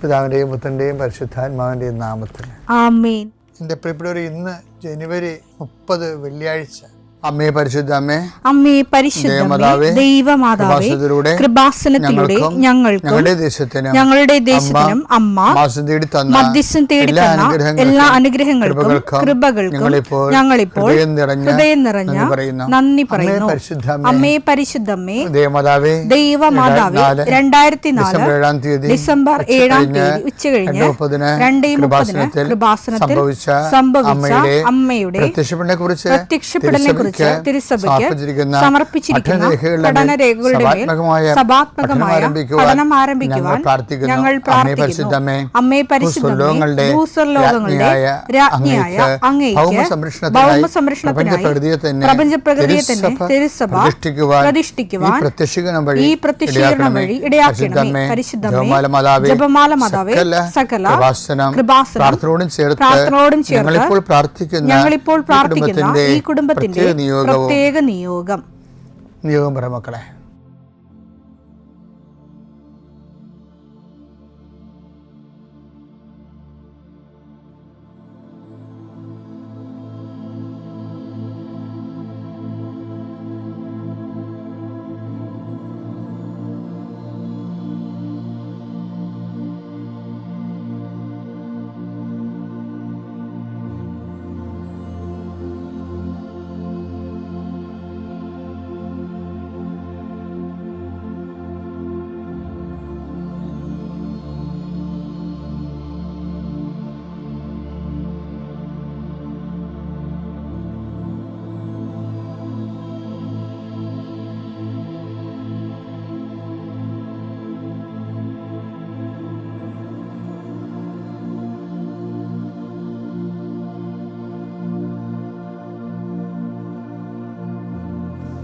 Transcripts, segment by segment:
പിതാവിൻ്റെയും പുത്രൻ്റെയും പരിശുദ്ധാത്മാവിൻ്റെയും നാമത്തിൽ ആമേൻ. എൻ്റെ പ്രിയപ്പെട്ടവർ, ഇന്ന് ജനുവരി 30 വെള്ളിയാഴ്ച. അമ്മേ പരിശുദ്ധ അമ്മേ, അമ്മേ പരിശുദ്ധ ദൈവമാതാവേ, കൃപാസനത്തിലൂടെ ഞങ്ങൾക്കും ഞങ്ങളുടെ ദേശത്തിനും അമ്മ മധ്യസ്ഥം തേടി തന്ന എല്ലാ അനുഗ്രഹങ്ങൾക്കും കൃപകൾക്കും ഞങ്ങളിപ്പോൾ ഹൃദയം നിറഞ്ഞ നന്ദി പറയുന്നു. അമ്മേ പരിശുദ്ധമ്മേ ദൈവമാതാവേ, 2004 ഡിസംബർ 7 ഉച്ചകഴിഞ്ഞ് 2:30 കൃപാസനത്തിൽ സംഭവിച്ച അമ്മയുടെ പ്രത്യക്ഷപ്പെടലിനെ കുറിച്ച് തിരുസഭയ്ക്ക് സമർപ്പിച്ചിരിക്കുന്ന പഠനരേഖകളുടെ മേൽ സഭാത്മകമായ പഠനം ആരംഭിക്കുവാൻ ഞങ്ങൾ പ്രാർത്ഥിക്കുന്നു. അമ്മേ പരിശുദ്ധമേ, ഭൂസ്വർലോകങ്ങളുടെ രാജ്ഞിയായ അങ്ങേയ്ക്ക് ഭൗമസംരക്ഷണത്തിനായി പ്രപഞ്ചപ്രകൃതിയെ തന്നെ തിരുസഭ പ്രതിഷ്ഠിക്കുവാൻ ഈ പ്രത്യക്ഷീകരണം വഴി ഇടയാക്കണമേ. പരിശുദ്ധമേ, ജപമാല മാതാവേ, സകല കൃപാസനം പ്രാർത്ഥനയോടും ചേർത്ത് ഞങ്ങളിപ്പോൾ പ്രാർത്ഥിക്കുന്ന ഈ കുടുംബത്തിന്റെ പ്രത്യേക നിയോഗം പറ മക്കളെ.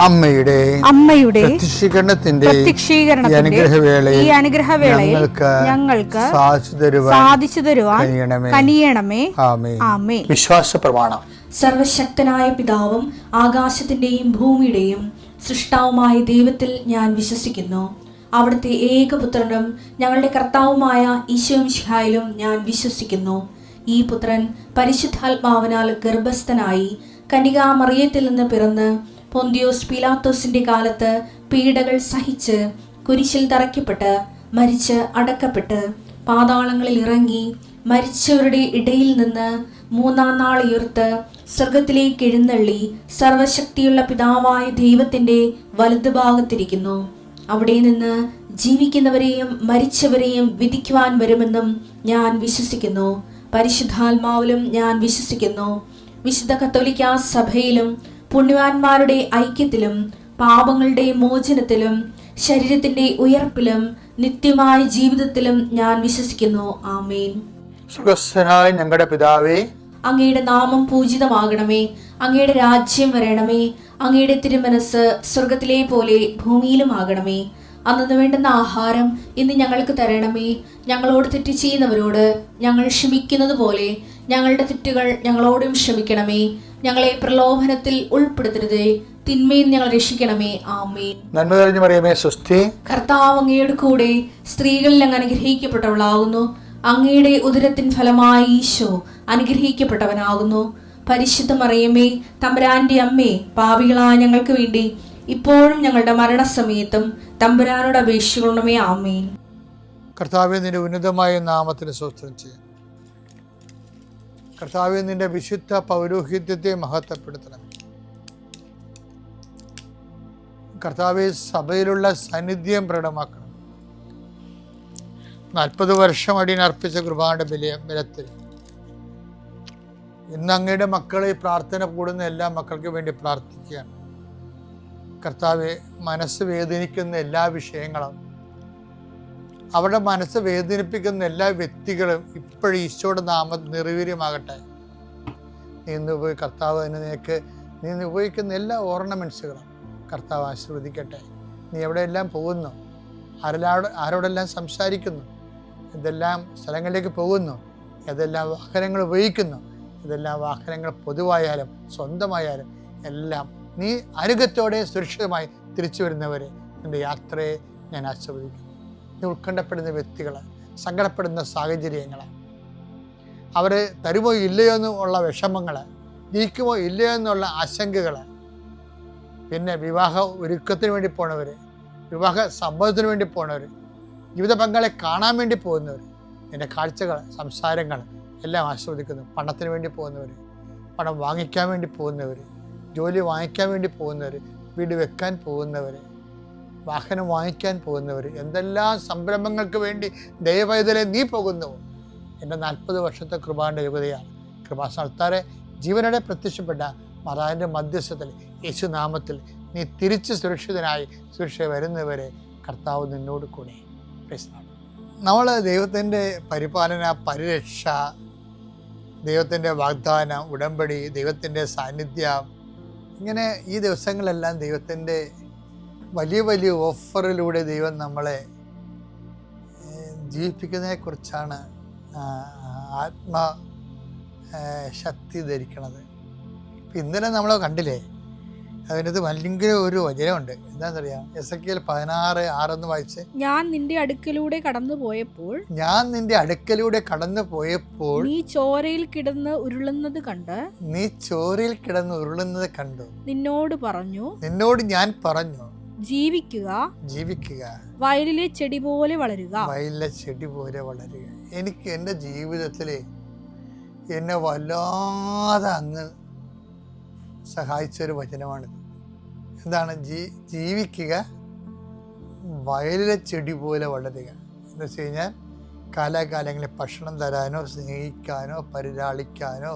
അമ്മയുടെ പ്രത്യക്ഷീകരണത്തിന്റെ ഈ അനുഗ്രഹവേളയിൽ ഞങ്ങൾക്ക് സാധിച്ചു തരുവാൻ കനിയണമേ. ആമേൻ. വിശ്വാസ പ്രമാണം. സർവശക്തനായ പിതാവും ആകാശത്തിന്റെയും ഭൂമിയുടെയും സൃഷ്ടാവുമായ ദൈവത്തിൽ ഞാൻ വിശ്വസിക്കുന്നു. അവിടുത്തെ ഏകപുത്രനും ഞങ്ങളുടെ കർത്താവുമായ ഈശോ മിശിഹായിലും ഞാൻ വിശ്വസിക്കുന്നു. ഈ പുത്രൻ പരിശുദ്ധാത്മാവിനാൽ ഗർഭസ്ഥനായി കന്യകാമറിയത്തിൽ നിന്ന് പിറന്ന് പൊന്തിയോസ് പീലാത്തോസിന്റെ കാലത്ത് പീഡകൾ സഹിച്ച് കുരിശിൽ തറയ്ക്കപ്പെട്ട് മരിച്ച് അടക്കപ്പെട്ട് പാതാളങ്ങളിൽ ഇറങ്ങി മരിച്ചവരുടെ ഇടയിൽ നിന്ന് 3-ാം നാൾ ഉയർത്ത് സ്വർഗത്തിലേക്ക് എഴുന്നള്ളി സർവശക്തിയുള്ള പിതാവായ ദൈവത്തിന്റെ വലതുഭാഗത്തിരിക്കുന്നു. അവിടെ നിന്ന് ജീവിക്കുന്നവരെയും മരിച്ചവരെയും വിധിക്കുവാൻ വരുമെന്നും ഞാൻ വിശ്വസിക്കുന്നു. പരിശുദ്ധാത്മാവിലും ഞാൻ വിശ്വസിക്കുന്നു. വിശുദ്ധ കത്തോലിക്കാ സഭയിലും പുണ്യവാന്മാരുടെ ഐക്യത്തിലും പാപങ്ങളുടെ മോചനത്തിലും ശരീരത്തിന്റെ ഉയർപ്പിലും നിത്യമായ ജീവിതത്തിലും ഞാൻ വിശ്വസിക്കുന്നു. ആമേൻ. സുഖസ്ഥനായ ഞങ്ങളുടെ പിതാവേ, അങ്ങയുടെ നാമം പൂജിതമാകണമേ. അങ്ങയുടെ രാജ്യം വരണമേ. അങ്ങയുടെ തിരുമനസ് സ്വർഗത്തിലെ പോലെ ഭൂമിയിലും ആകണമേ. അന്നു വേണ്ടുന്ന ആഹാരം ഇന്ന് ഞങ്ങൾക്ക് തരണമേ. ഞങ്ങളോട് തെറ്റ് ചെയ്യുന്നവരോട് ഞങ്ങൾ ക്ഷമിക്കുന്നത് പോലെ ഞങ്ങളുടെ തെറ്റുകൾ ഞങ്ങളോടും ക്ഷമിക്കണമേ. ഞങ്ങളെ പ്രലോഭനത്തിൽ ഉൾപ്പെടുത്തരുതേ, തിന്മയിൽ ഞങ്ങൾ രക്ഷിക്കണമേ. ആമേൻ. നന്മ നിറഞ്ഞ മറിയമേ, സ്വസ്തി. കർത്താവ് അങ്ങയുടെ കൂടെ സ്ത്രീകളിൽ അങ്ങ് അനുഗ്രഹിക്കപ്പെട്ടവളാകുന്നു. അങ്ങയുടെ ഉദരത്തിൻ ഫലമായി ഈശോ അനുഗ്രഹിക്കപ്പെട്ടവനാകുന്നു. പരിശുദ്ധ മറിയമേ, തമ്പുരാന്റെ അമ്മേ, പാപികളായ ഞങ്ങൾക്ക് വേണ്ടി ഇപ്പോഴും ഞങ്ങളുടെ മരണസമയത്തും തമ്പുരാനോട് അപേക്ഷിക്കണമേ. ആമേൻ. കർത്താവേ, നിന്റെ ഉന്നതമായ നാമത്തിന് സ്തോത്രം ചെയ്യാം. കർത്താവേ, നിന്റെ വിശുദ്ധ പൗരോഹിത്യത്തെ മഹത്വപ്പെടുത്തണം. കർത്താവേ, സഭയിലുള്ള സാന്നിധ്യം പ്രകടമാക്കണം. 40 വർഷം അടിയനർപ്പിച്ച കൃപാന്റെ ബലത്തിൽ ഇന്ന് അങ്ങയുടെ മക്കളെ പ്രാർത്ഥന കൂടുന്ന എല്ലാ മക്കൾക്ക് വേണ്ടി പ്രാർത്ഥിക്കുകയാണ്. കർത്താവെ, മനസ്സ് വേദനിക്കുന്ന എല്ലാ വിഷയങ്ങളും, അവരുടെ മനസ്സ് വേദനിപ്പിക്കുന്ന എല്ലാ വ്യക്തികളും ഇപ്പോഴും ഈശോയുടെ നാമം നിർവീര്യമാകട്ടെ. കർത്താവ് നീ ഉപയോഗിക്കുന്ന എല്ലാ ഓർണമെൻറ്റ്സുകളും കർത്താവ് ആശീർവദിക്കട്ടെ. നീ എവിടെയെല്ലാം പോകുന്നു, ആരോടെല്ലാം സംസാരിക്കുന്നു, ഇതെല്ലാം സ്ഥലങ്ങളിലേക്ക് പോകുന്നു, ഏതെല്ലാം വാഹനങ്ങൾ ഉപയോഗിക്കുന്നു, ഇതെല്ലാം വാഹനങ്ങൾ പൊതുവായാലും സ്വന്തമായാലും എല്ലാം നീ അനുഗത്തോടെ സുരക്ഷിതമായി തിരിച്ചു വരുന്നവരെ നിൻ്റെ യാത്രയെ ഞാൻ ആശീർവദിക്കുന്നു. നീ ഉത്കണ്ഠപ്പെടുന്ന വ്യക്തികൾ, സങ്കടപ്പെടുന്ന സാഹചര്യങ്ങൾ, അവർ തരുമോ ഇല്ലയോ എന്നുള്ള വിഷമങ്ങൾ, ജയിക്കുമോ ഇല്ലയോ എന്നുള്ള ആശങ്കകൾ, പിന്നെ വിവാഹ ഒരുക്കത്തിന് വേണ്ടി പോണവർ, വിവാഹ സമ്മതത്തിന് വേണ്ടി പോണവർ, ജീവിത പങ്കാളെ കാണാൻ വേണ്ടി പോകുന്നവർ, എൻ്റെ കാഴ്ചകൾ, സംസാരങ്ങൾ എല്ലാം ആസ്വദിക്കുന്നു. പണത്തിന് വേണ്ടി പോകുന്നവർ, പണം വാങ്ങിക്കാൻ വേണ്ടി പോകുന്നവർ, ജോലി വാങ്ങിക്കാൻ വേണ്ടി പോകുന്നവർ, വീട് വെക്കാൻ പോകുന്നവർ, വാഹനം വാങ്ങിക്കാൻ പോകുന്നവർ, എന്തെല്ലാം സംരംഭങ്ങൾക്ക് വേണ്ടി ദൈവപൈതലെ നീ പോകുന്നുവോ. എൻ്റെ 40 വർഷത്തെ കൃപാന്റെ യോഗ്യതയാണ്. കൃപാസ്ഥാനത്താരെ ജീവനോടെ പ്രത്യക്ഷപ്പെട്ട മാതാവിൻ്റെ മധ്യസ്ഥത്തിൽ യേശുനാമത്തിൽ നീ തിരിച്ച് സുരക്ഷിതനായി സുരക്ഷ വരുന്നവരെ കർത്താവ് നിന്നോട് കൂടെ. നമ്മൾ ദൈവത്തിൻ്റെ പരിപാലന, പരിരക്ഷ, ദൈവത്തിൻ്റെ വാഗ്ദാനം, ഉടമ്പടി, ദൈവത്തിൻ്റെ സാന്നിധ്യം, ഇങ്ങനെ ഈ ദിവസങ്ങളെല്ലാം ദൈവത്തിൻ്റെ വലിയ വലിയ ഓഫറിലൂടെ ദൈവം നമ്മളെ ജീവിപ്പിക്കുന്നതിനെക്കുറിച്ചാണ് ആത്മശക്തി ധരിക്കണത്. ഇപ്പം ഇന്നലെ നമ്മൾ കണ്ടില്ലേ, അതിനകത്ത് ഭയങ്കര ഒരു വചനമുണ്ട്. എന്താണെന്നറിയാം? എസെക്കിയേൽ 16:6 വായിച്ച്, ഞാൻ നിന്റെ അടുക്കലൂടെ കടന്നു പോയപ്പോൾ നീ ചോരയിൽ കിടന്ന് ഉരുളുന്നത് കണ്ട് നിന്നോട് ഞാൻ പറഞ്ഞു ജീവിക്കുക, വയലിലെ ചെടി പോലെ വളരുക. എനിക്ക് എൻ്റെ ജീവിതത്തിൽ എന്നെ വല്ലാതെ അങ്ങ് സഹായിച്ചൊരു വചനമാണിത്. എന്താണ്? ജീവിക്കുക, വയലിലെ ചെടി പോലെ വളരുക എന്ന് വെച്ച് കഴിഞ്ഞാൽ കാലാകാലങ്ങളിൽ ഭക്ഷണം തരാനോ സ്നേഹിക്കാനോ പരിലാളിക്കാനോ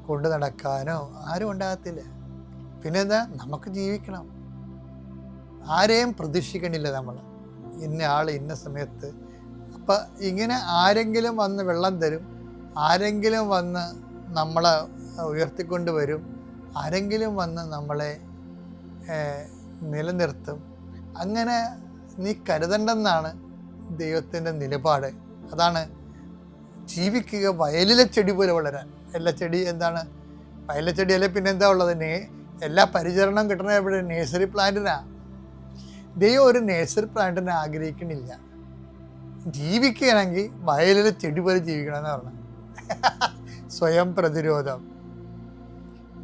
കൊണ്ടു നടക്കാനോ ആരും ഉണ്ടാകത്തില്ല. പിന്നെന്താ? നമുക്ക് ജീവിക്കണം. ആരെയും പ്രതീക്ഷിക്കണില്ല നമ്മൾ, ഇന്ന ആൾ ഇന്ന സമയത്ത്. അപ്പം ഇങ്ങനെ ആരെങ്കിലും വന്ന് വെള്ളം തരും, ആരെങ്കിലും വന്ന് നമ്മളെ ഉയർത്തിക്കൊണ്ട് വരും, ആരെങ്കിലും വന്ന് നമ്മളെ നിലനിർത്തും. അങ്ങനെ നീ കരുതണ്ടെന്നാണ് ദൈവത്തിൻ്റെ നിലപാട്. അതാണ് ജീവിക്കുക, വയലിലെ ചെടി പോലെ വളരാൻ. എല്ലാ ചെടി എന്താണ്? വയലിലെ ചെടി അല്ലെ പിന്നെന്താ ഉള്ളത്? എല്ലാ പരിചരണം കിട്ടണ എവിടെ? നേഴ്സറി പ്ലാന്റിനാണ്. ദൈവം ഒരു നേഴ്സറി പ്ലാന്റിനെ ആഗ്രഹിക്കണില്ല. ജീവിക്കുകയാണെങ്കിൽ വയലിലെ ചെടി പോലെ ജീവിക്കണമെന്ന് പറഞ്ഞു. സ്വയം പ്രതിരോധം.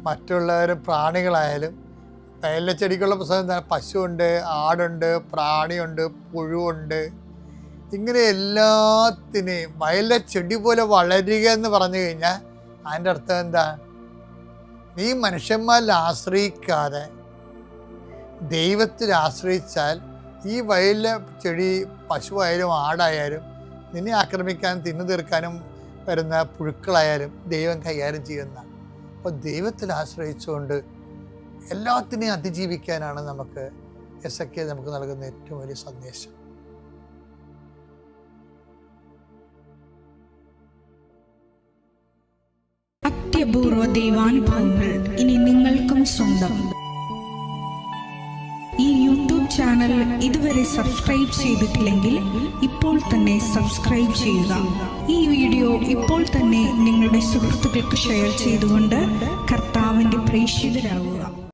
മറ്റുള്ളവർ പ്രാണികളായാലും വയലിലെ ചെടിക്കുള്ള പുസ്തകം എന്താണ്? പശുവുണ്ട്, ആടുണ്ട്, പ്രാണിയുണ്ട്, പുഴുവുണ്ട്. ഇങ്ങനെ എല്ലാത്തിനെയും വയലിലെ ചെടി പോലെ വളരുക എന്ന് പറഞ്ഞു കഴിഞ്ഞാൽ അതിൻ്റെ അർത്ഥം എന്താ? നീ മനുഷ്യന്മാരിൽ ആശ്രയിക്കാതെ ദൈവത്തിൽ ആശ്രയിച്ചാൽ ഈ വയലിലെ ചെടി, പശുവായാലും ആടായാലും നിന്നെ ആക്രമിക്കാനും തിന്നു തീർക്കാനും വരുന്ന പുഴുക്കളായാലും ദൈവം കൈകാര്യം ചെയ്യുന്നതാണ്. അപ്പോൾ ദൈവത്തിൽ ആശ്രയിച്ചുകൊണ്ട് എല്ലാത്തിനെയും അതിജീവിക്കാനാണ് നമുക്ക് എസെക്കിയേൽ നമുക്ക് നൽകുന്ന ഏറ്റവും വലിയ സന്ദേശം. അത്യപൂർവ ദൈവാനുഭവങ്ങൾ ഇനി നിങ്ങൾക്കും സ്വന്തം. ഈ യൂട്യൂബ് ചാനൽ ഇതുവരെ സബ്സ്ക്രൈബ് ചെയ്തിട്ടില്ലെങ്കിൽ ഇപ്പോൾ തന്നെ സബ്സ്ക്രൈബ് ചെയ്യുക. ഈ വീഡിയോ ഇപ്പോൾ തന്നെ നിങ്ങളുടെ സുഹൃത്തുക്കൾക്ക് ഷെയർ ചെയ്തുകൊണ്ട് കർത്താവിൻ്റെ പ്രേക്ഷിതരാകുക.